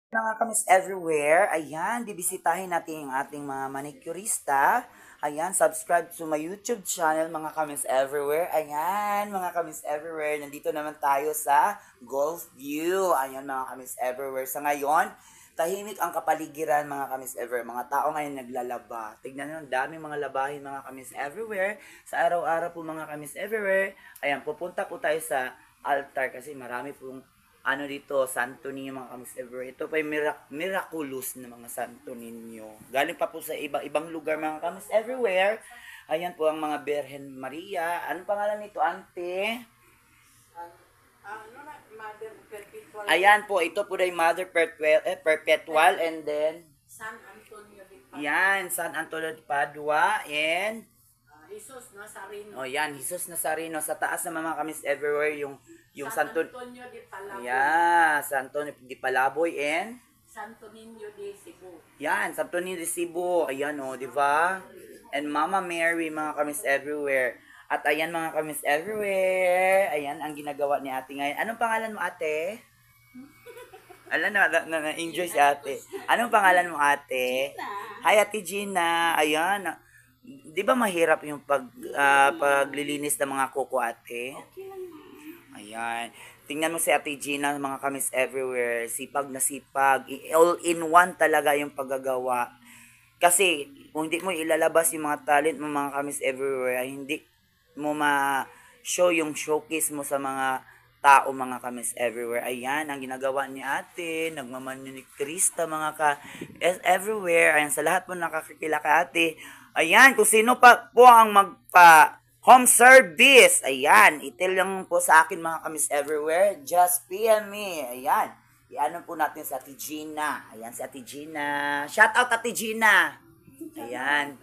Mga kamis everywhere, ayan, bibisitahin natin yung ating mga manicurista. Ayan, subscribe to my YouTube channel, mga kamis everywhere. Ayan, mga kamis everywhere, nandito naman tayo sa Golf View. Ayan, mga kamis everywhere. Sa ngayon, tahimik ang kapaligiran, mga kamis everywhere. Mga tao ngayon naglalaba. Tignan nyo, ang daming mga labahin, mga kamis everywhere. Sa araw-araw po, mga kamis everywhere. Ayan, pupunta po tayo sa altar kasi marami pong dito, Santo Niño, mga kamis everywhere. Ito pa yung miraculous na mga Santo Niño. Galing pa po sa ibang lugar, mga kamis everywhere. Ayan po ang mga Birhen Maria. Anong pangalan nito, ante? Mother Perpetual. Ayan po, ito po ay Mother Perpetual, and then San Antonio de Padua. yan, San Antonio de Padua, and Jesus Nazareno. oh yan, Jesus Nazareno. Sa taas na mga kamis everywhere, yung San Antonio de Palaboy. yeah, Santo de Palaboy, and Santo Niño de Cebu. yan, Santo Niño de Cebu. Ayan o, di ba? And Mama Mary, mga kamis everywhere. At ayan, mga kamis everywhere. Ayan, ang ginagawa ni ate ngayon. Anong pangalan mo, ate? Alam na-enjoy si ate. Anong pangalan mo, ate? Hi, Ate Gina. Ayan. Di ba mahirap yung paglilinis ng mga kuko, ate? Ayan. Tingnan mo si Ate Gina, mga kamis everywhere. Sipag na sipag. All-in-one talaga yung paggagawa. Kasi, kung hindi mo ilalabas yung mga talent mo, mga kamis everywhere, hindi mo ma-show yung showcase mo sa mga tao, mga kamis everywhere. Ayan, ang ginagawa ni ate, nagmamanyo ni Krista, mga everywhere. Ayan, sa lahat po nakakakila ka ate. Ayan, kung sino pa po ang magpa home service. Ayan, itil lang po sa akin, mga kamis everywhere. Just PM me. Ayan. Iano po natin sa Ate Gina. Ayan, si Ate Gina. Shout out, Ate Gina. Ayan.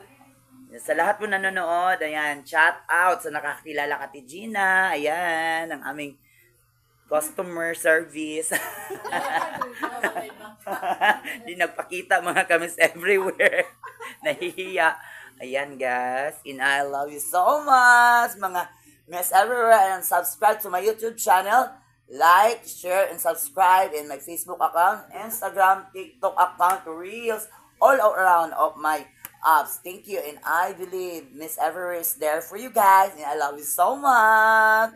Sa lahat po nanonood, ayan, shout out sa nakakilala ka, Ate Gina. Ayan, ang aming customer service. Di nagpakita, mga kamis everywhere. Nahihiya. Ayan, guys. And I love you so much, mga miss everywhere. And subscribe to my YouTube channel. Like, share, and subscribe in my Facebook account, Instagram, TikTok account, Reels, all around of my apps. Thank you, and I believe Miss Everest is there for you guys, and I love you so much.